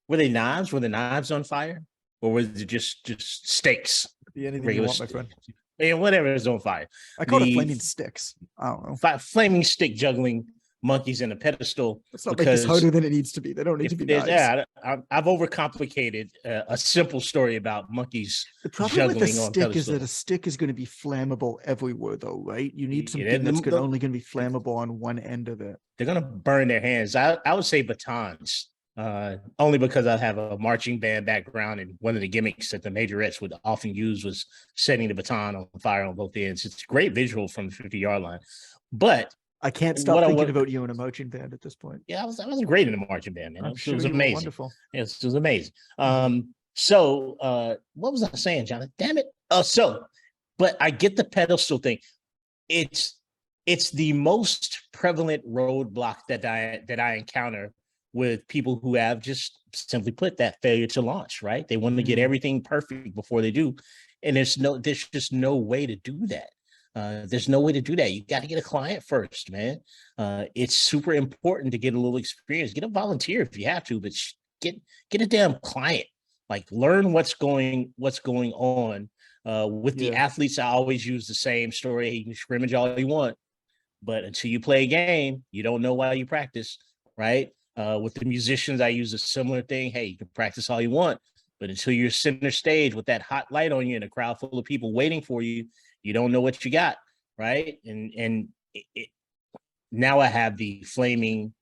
S2: Were they knives? Were the knives on fire, or was it just steaks?
S1: Be anything you want, my friend.
S2: Yeah, whatever is on fire.
S1: I call it flaming sticks. I don't know.
S2: Flaming stick juggling monkeys in a pedestal.
S1: Let's not make this harder than it needs to be. They don't need to be knives.
S2: Yeah, I've overcomplicated a simple story about monkeys.
S1: The problem with a stick is that a stick is going to be flammable everywhere, though, right? You need something that's only going to be flammable on one end of it.
S2: They're going to burn their hands. I would say batons, only because I have a marching band background, and one of the gimmicks that the majorettes would often use was setting the baton on fire on both ends. It's a great visual from the 50-yard line, but
S1: I can't stop thinking about you in a marching band at this point.
S2: Yeah, I was great in the marching band, man.
S1: Sure
S2: it was amazing.
S1: Wonderful.
S2: Yes, it was amazing. So what was I saying, Jonathan? Damn it. But I get the pedestal thing. It's the most prevalent roadblock that I encounter with people who have, just simply put, that failure to launch, right? They want to get everything perfect before they do. And there's just no way to do that. There's no way to do that. You got to get a client first, man. It's super important to get a little experience. Get a volunteer if you have to, but get a damn client. Like, learn what's going on. With the athletes, I always use the same story. You can scrimmage all you want, but until you play a game, you don't know why you practice, right? With the musicians, I use a similar thing. Hey, you can practice all you want, but until you're center stage with that hot light on you and a crowd full of people waiting for you, you don't know what you got, right? And now I have the flaming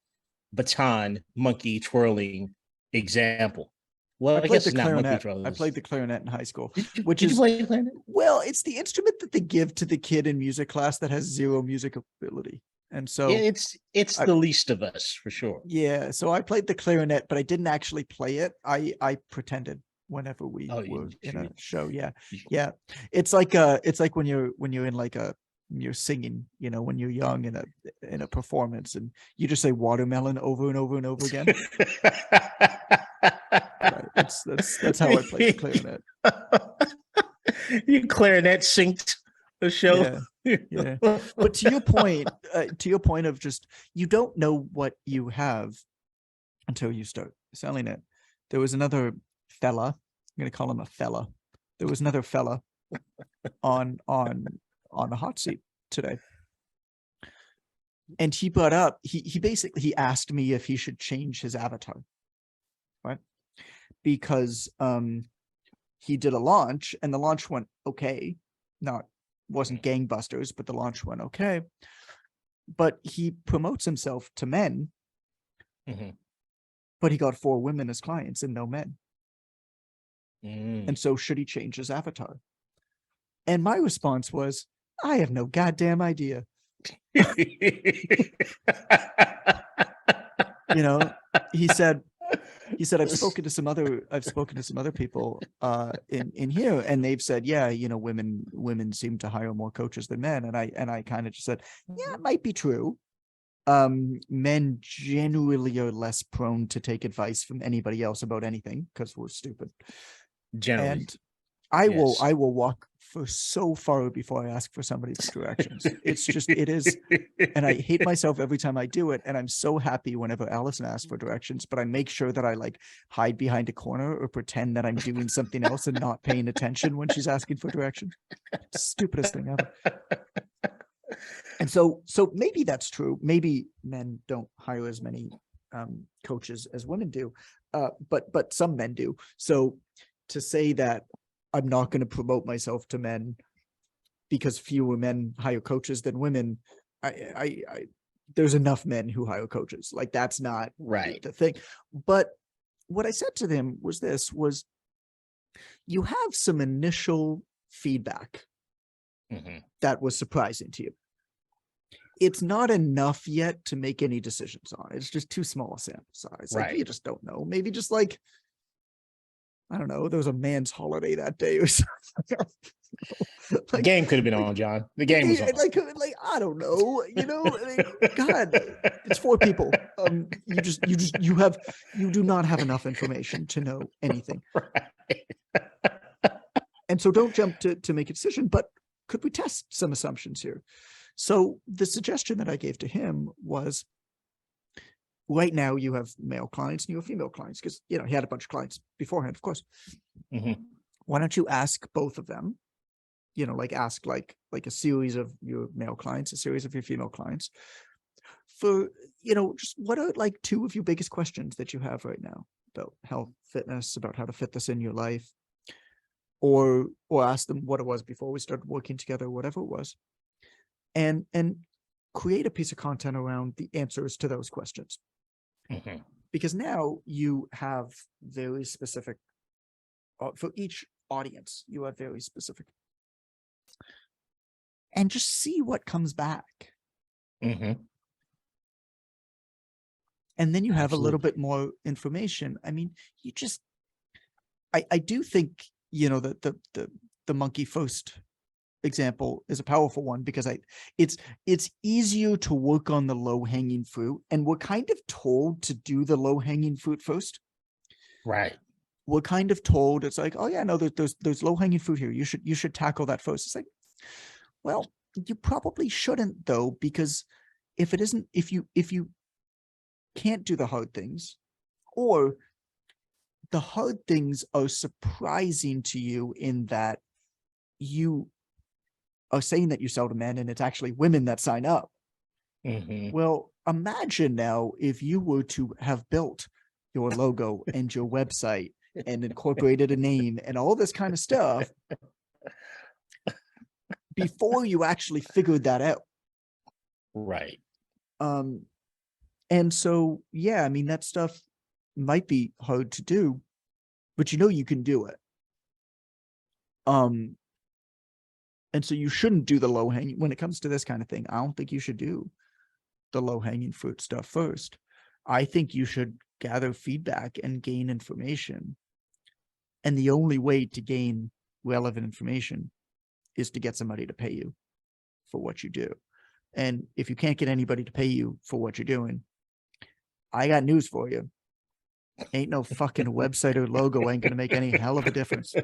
S2: baton monkey twirling example. Well, I guess it's not monkey twirling.
S1: I played the clarinet in high school.
S2: Did you play the clarinet?
S1: Well, it's the instrument that they give to the kid in music class that has zero music ability. And so
S2: yeah, it's the least of us, for sure.
S1: Yeah, so I played the clarinet, but I didn't actually play it. I pretended whenever we were in a show. Yeah. It's like when you're in like you're singing, when you're young in a performance, and you just say watermelon over and over and over again. Right. That's how I play the clarinet.
S2: You clarinet synced the show.
S1: Yeah. But to your point of just, you don't know what you have until you start selling it. There was another fella, I'm going to call him a fella. There was another fella on on the hot seat today. And he brought up, he basically, he asked me if he should change his avatar, right? Because he did a launch and the launch went okay. Wasn't gangbusters, but the launch went okay. But he promotes himself to men, but he got 4 women as clients and no men. And so should he change his avatar? And my response was, I have no goddamn idea. You know, he said, I've spoken to some other people in here, and they've said, yeah, you know, women seem to hire more coaches than men. And I kind of just said, yeah, it might be true. Men generally are less prone to take advice from anybody else about anything because we're stupid. Generally. And I will walk for so far before I ask for somebody for directions. It's just, it is. And I hate myself every time I do it. And I'm so happy whenever Allison asks for directions, but I make sure that I like hide behind a corner or pretend that I'm doing something else and not paying attention when she's asking for directions. Stupidest thing ever. And so maybe that's true. Maybe men don't hire as many coaches as women do, but some men do. So to say that I'm not going to promote myself to men because fewer men hire coaches than women, I there's enough men who hire coaches. Like that's not right the thing. But what I said to them was you have some initial feedback that was surprising to you. It's not enough yet to make any decisions on it. It's just too small a sample size. Like you just don't know. Maybe just like, I don't know, there was a man's holiday that day or something.
S3: The game could have been on, John. The game was on.
S1: Like I don't know, you know, God, it's 4 people. You do not have enough information to know anything. Right. And so don't jump to make a decision, but could we test some assumptions here? So the suggestion that I gave to him was, right now you have male clients and you have female clients, because, you know, he had a bunch of clients beforehand, of course. Why don't you ask both of them, you know, like ask like a series of your male clients, a series of your female clients for, you know, just what are like 2 of your biggest questions that you have right now about health, fitness, about how to fit this in your life, or ask them what it was before we started working together, whatever it was, and create a piece of content around the answers to those questions. Because now you have very specific, for each audience, you have very specific, and just see what comes back. And then you have a little bit more information. I mean, you just, I do think, you know, that the monkey first example is a powerful one, because it's easier to work on the low-hanging fruit, and we're kind of told to do the low-hanging fruit first.
S3: Right.
S1: We're kind of told, it's like, oh yeah, no, there's low-hanging fruit here, you should tackle that first. It's like, well, you probably shouldn't though, because if you can't do the hard things, or the hard things are surprising to you in that you are saying that you sell to men and it's actually women that sign up. Well, imagine now if you were to have built your logo and your website and incorporated a name and all this kind of stuff before you actually figured that out.
S3: Right.
S1: And so, yeah, I mean, that stuff might be hard to do, but you know you can do it. And so you shouldn't do the low-hanging, when it comes to this kind of thing, I don't think you should do the low-hanging fruit stuff first. I think you should gather feedback and gain information. And the only way to gain relevant information is to get somebody to pay you for what you do. And if you can't get anybody to pay you for what you're doing, I got news for you. Ain't no fucking website or logo ain't going to make any hell of a difference.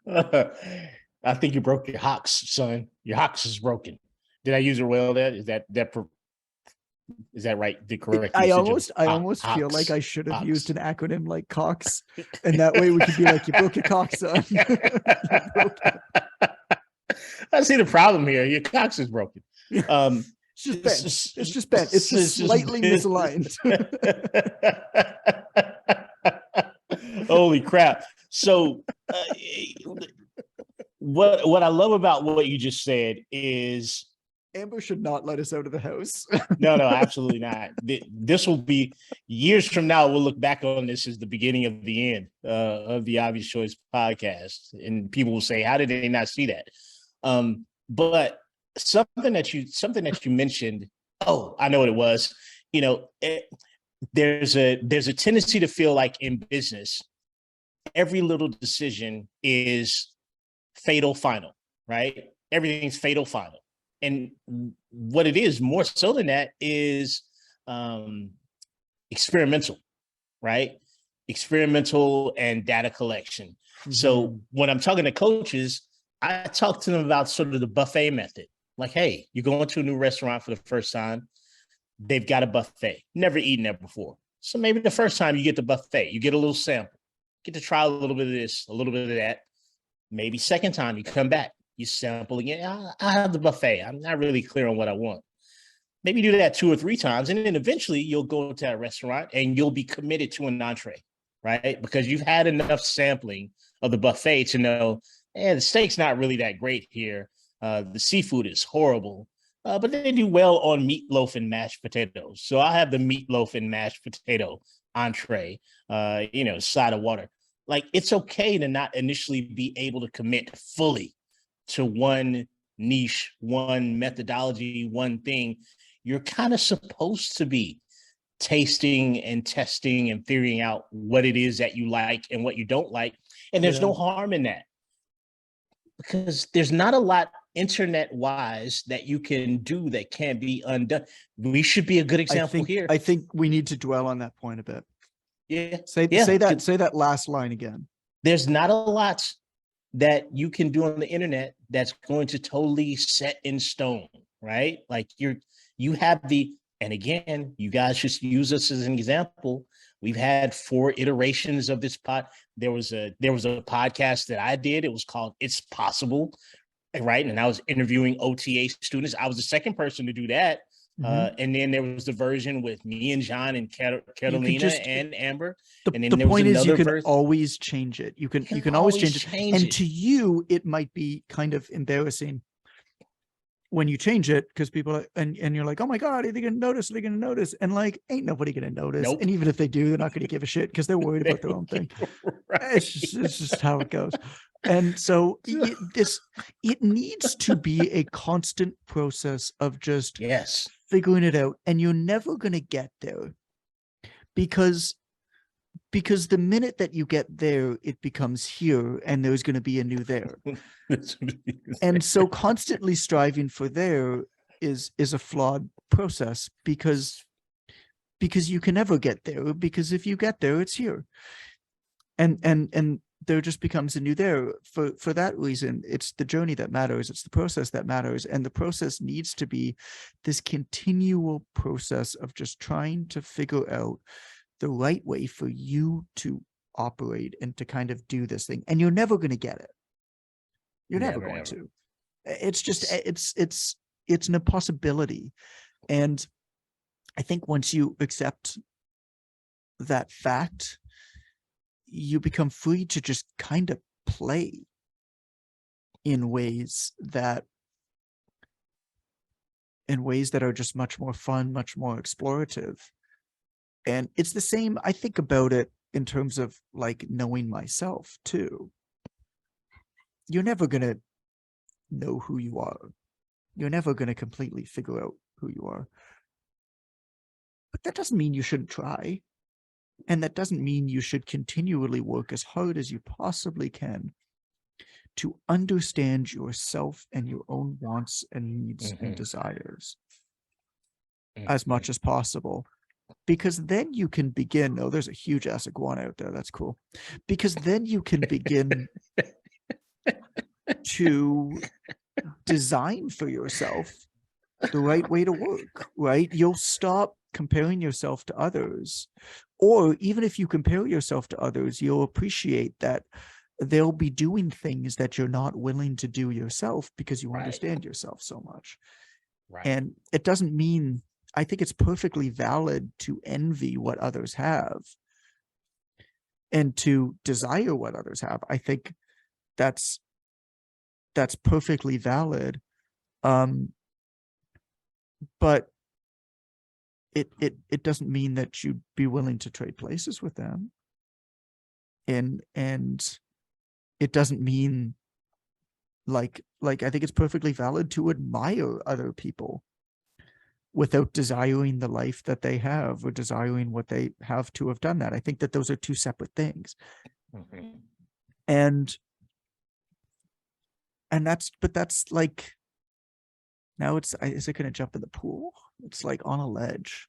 S3: I think you broke your HOCS, son. Your HOCS is broken. Did I use it well there? Is that right? The correct
S1: I almost feel like I should have used an acronym like HOCS, and that way we could be like, you broke your cock, son. You broke it.
S3: I see the problem here. Your cocks is broken.
S1: It's just bent. It's just bent. It's just slightly misaligned.
S3: Holy crap. So what I love about what you just said is
S1: Amber should not let us out of the house.
S3: no, absolutely not. This will be years from now. We'll look back on this as the beginning of the end of the Obvious Choice podcast. And people will say, how did they not see that? But something that you mentioned, oh, I know what it was. You know, there's a tendency to feel like in business, every little decision is fatal final, right? Everything's fatal final. And what it is more so than that is experimental, right? Experimental and data collection. Mm-hmm. So when I'm talking to coaches, I talk to them about sort of the buffet method. Like, hey, you're going to a new restaurant for the first time. They've got a buffet. Never eaten there before. So maybe the first time you get the buffet, you get a little sample, get to try a little bit of this, a little bit of that. Maybe second time you come back, you sample again. I have the buffet. I'm not really clear on what I want. Maybe do that 2 or 3 times. And then eventually you'll go to that restaurant and you'll be committed to an entree, right? Because you've had enough sampling of the buffet to know, the steak's not really that great here. The seafood is horrible, but they do well on meatloaf and mashed potatoes. So I'll have the meatloaf and mashed potato entree, side of water. Like, it's okay to not initially be able to commit fully to one niche, one methodology, one thing. You're kind of supposed to be tasting and testing and figuring out what it is that you like and what you don't like. And there's no harm in that, because there's not a lot internet-wise that you can do that can't be undone. We should be a good example here.
S1: I think we need to dwell on that point a bit.
S3: Yeah.
S1: Say that last line again. There's
S3: not a lot that you can do on the internet that's going to totally set in stone, right? Like you have and again, you guys just use us as an example. We've had 4 iterations of this pod. There was a podcast that I did. It was called It's Possible, right? And I was interviewing OTA students. I was the second person to do that. Mm-hmm. And then there was the version with me and John and Catalina and Amber. And then
S1: the point is, you can always change it. You can always change it. And to you, it might be kind of embarrassing when you change it, because people are, and you're like, oh my God, are they going to notice? Are they going to notice? And like, ain't nobody going to notice. Nope. And even if they do, they're not going to give a shit because they're worried about their own thing. Right. It's just how it goes. And so it needs to be a constant process of just figuring it out. And you're never going to get there because the minute that you get there, it becomes here and there's going to be a new there. And so constantly striving for there is a flawed process because you can never get there, because if you get there, it's here. And there just becomes a new there. For that reason, it's the journey that matters. It's the process that matters. And the process needs to be this continual process of just trying to figure out the right way for you to operate and to kind of do this thing. And you're never going to get it. You're never going to. It's just, it's an impossibility. And I think once you accept that fact, you become free to just kind of play in ways that are just much more fun, much more explorative. And it's the same, I think about it in terms of like knowing myself too. You're never going to know who you are. You're never going to completely figure out who you are. But that doesn't mean you shouldn't try. And that doesn't mean you should continually work as hard as you possibly can to understand yourself and your own wants and needs and desires as much as possible. Because then you can begin, oh, there's a huge ass iguana out there. That's cool. Because then you can begin to design for yourself the right way to work, right? You'll stop comparing yourself to others. Or even if you compare yourself to others, you'll appreciate that they'll be doing things that you're not willing to do yourself because you
S2: Right.
S1: understand yourself so much.
S2: Right.
S1: And it doesn't mean, I think it's perfectly valid to envy what others have and to desire what others have. I think that's perfectly valid. But it doesn't mean that you'd be willing to trade places with them. And it doesn't mean like I think it's perfectly valid to admire other people without desiring the life that they have or desiring what they have to have done that. I think that those are two separate things.
S2: Mhm.
S1: And that's like, now is it going to jump in the pool? It's like on a ledge.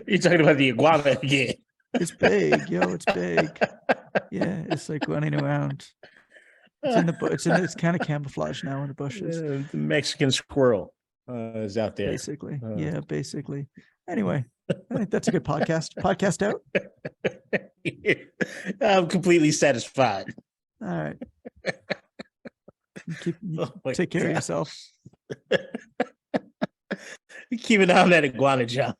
S3: You're talking about the iguana again.
S1: It's big, yo, it's big. Yeah, it's like running around. It's kind of camouflage now in the bushes.
S3: The Mexican squirrel is out there.
S1: Basically. Yeah, basically. Anyway, I think that's a good podcast. Podcast out.
S3: I'm completely satisfied.
S1: All right.
S3: Oh
S1: Take care of
S3: God.
S1: yourself.
S3: Keep an eye on that iguana, John.